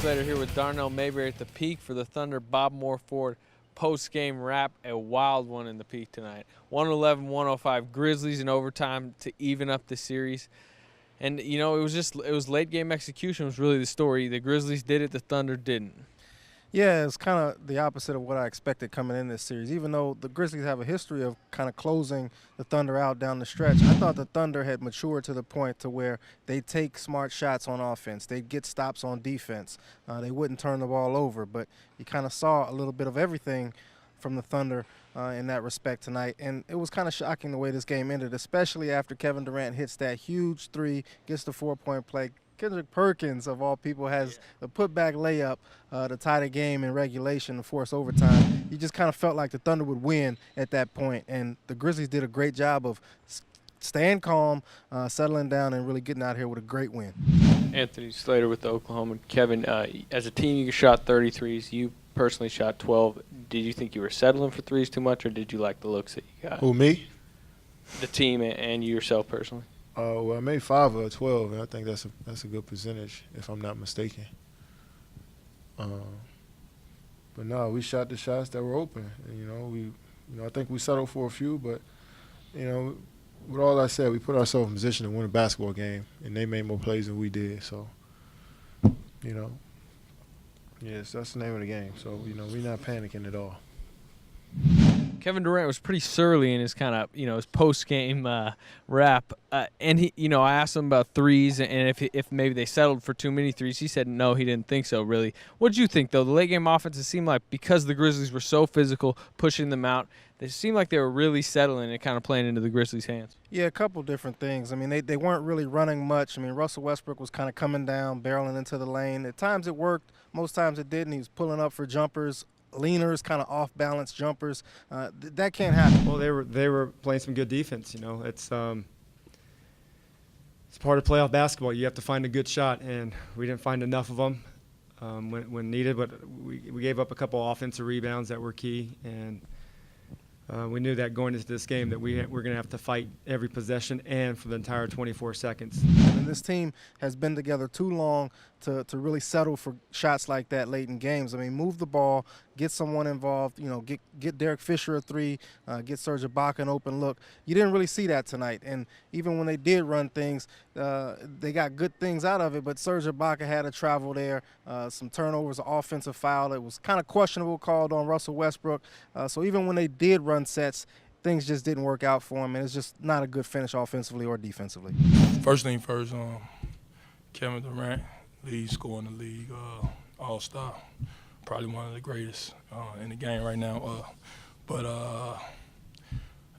Slater here with Darnell Mayberry at the Peak for the Thunder Bob Moore Ford post-game wrap. A wild one in the Peak tonight. 111-105 Grizzlies in overtime to even up the series. And, you know, it was late game execution was really the story. The Grizzlies did it, the Thunder didn't. Yeah, it's kind of the opposite of what I expected coming in this series. Even though the Grizzlies have a history of kind of closing the Thunder out down the stretch, I thought the Thunder had matured to the point to where they take smart shots on offense. They'd get stops on defense. They wouldn't turn the ball over. But you kind of saw a little bit of everything from the Thunder in that respect tonight. And it was kind of shocking the way this game ended, especially after Kevin Durant hits that huge three, gets the 4-point play. Kendrick Perkins, of all people, has the putback layup to tie the game in regulation to force overtime. You just kind of felt like the Thunder would win at that point, and the Grizzlies did a great job of staying calm, settling down, and really getting out here with a great win. Anthony Slater with the Oklahoma. Kevin, as a team, you shot 33s. You personally shot 12. Did you think you were settling for threes too much, or did you like the looks that you got? Who, me? The team and you yourself personally. Well, I made 5 of 12, and I think that's a good percentage, if I'm not mistaken. But no, we shot the shots that were open. And, I think we settled for a few, but with all that said, we put ourselves in position to win a basketball game, and they made more plays than we did. So, yes, that's the name of the game. So, we're not panicking at all. Kevin Durant was pretty surly in his kind of, his post-game wrap. And he, I asked him about threes and if maybe they settled for too many threes. He said no, he didn't think so, really. What did you think, though? The late-game offense, it seemed like because the Grizzlies were so physical, pushing them out, they seemed like they were really settling and kind of playing into the Grizzlies' hands. Yeah, a couple different things. I mean, they weren't really running much. I mean, Russell Westbrook was kind of coming down, barreling into the lane. At times it worked. Most times it didn't. He was pulling up for jumpers, leaners, kind of off-balance jumpers. That can't happen. Well, they were playing some good defense. It's part of playoff basketball. You have to find a good shot, and we didn't find enough of them when needed. But we gave up a couple offensive rebounds that were key, and we knew that going into this game that we're going to have to fight every possession and for the entire 24 seconds. And this team has been together too long to really settle for shots like that late in games. I mean, move the ball, get someone involved, get Derek Fisher a three, get Serge Ibaka an open look. You didn't really see that tonight. And even when they did run things, they got good things out of it, but Serge Ibaka had a travel there, some turnovers, an offensive foul. It was kind of questionable called on Russell Westbrook. So even when they did run sets, things just didn't work out for him, and it's just not a good finish offensively or defensively. First thing first, Kevin Durant, lead scorer in the league, all-star, probably one of the greatest in the game right now. But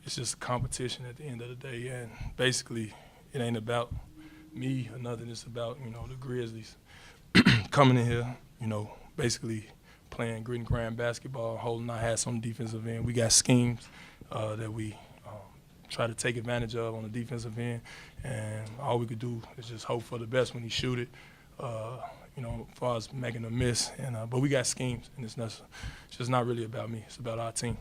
it's just a competition at the end of the day, and basically it ain't about me or nothing. It's about, the Grizzlies coming in here, basically playing grit and grind basketball, holding our hats on the defensive end. We got schemes that we try to take advantage of on the defensive end, and all we could do is just hope for the best when he shoot it, as far as making a miss. But we got schemes, and it's just not really about me. It's about our team.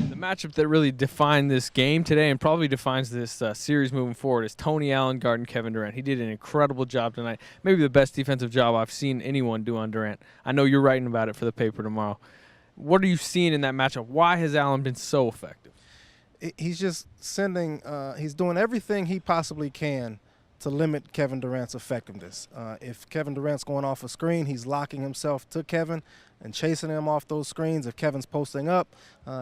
The matchup that really defined this game today and probably defines this series moving forward is Tony Allen guarding Kevin Durant. He did an incredible job tonight, maybe the best defensive job I've seen anyone do on Durant. I know you're writing about it for the paper tomorrow. What are you seeing in that matchup? Why has Allen been so effective? He's just he's doing everything he possibly can to limit Kevin Durant's effectiveness. If Kevin Durant's going off a screen, he's locking himself to Kevin and chasing him off those screens. If Kevin's posting up,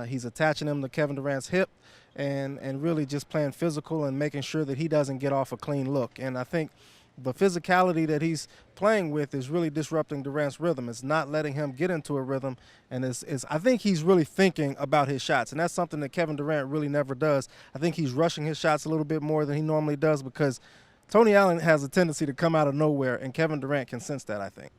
he's attaching him to Kevin Durant's hip and really just playing physical and making sure that he doesn't get off a clean look. And I think the physicality that he's playing with is really disrupting Durant's rhythm. It's not letting him get into a rhythm, and I think he's really thinking about his shots, and that's something that Kevin Durant really never does. I think he's rushing his shots a little bit more than he normally does because Tony Allen has a tendency to come out of nowhere, and Kevin Durant can sense that, I think.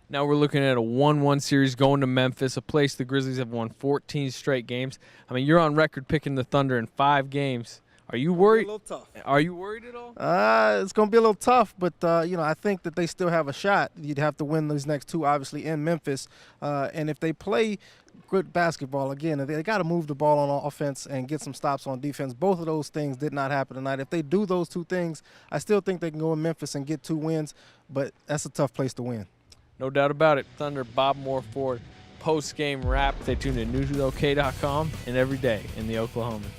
Now we're looking at a 1-1 series going to Memphis, a place the Grizzlies have won 14 straight games. I mean, you're on record picking the Thunder in 5 games. Are you worried? A little tough. Are you worried at all? It's going to be a little tough, but, I think that they still have a shot. You'd have to win these next 2, obviously, in Memphis. And if they play good basketball, again, they got to move the ball on offense and get some stops on defense. Both of those things did not happen tonight. If they do those 2 things, I still think they can go in Memphis and get 2 wins, but that's a tough place to win. No doubt about it. Thunder, Bob Moore Ford, post-game wrap. Stay tuned to newsok.com and every day in the Oklahoman.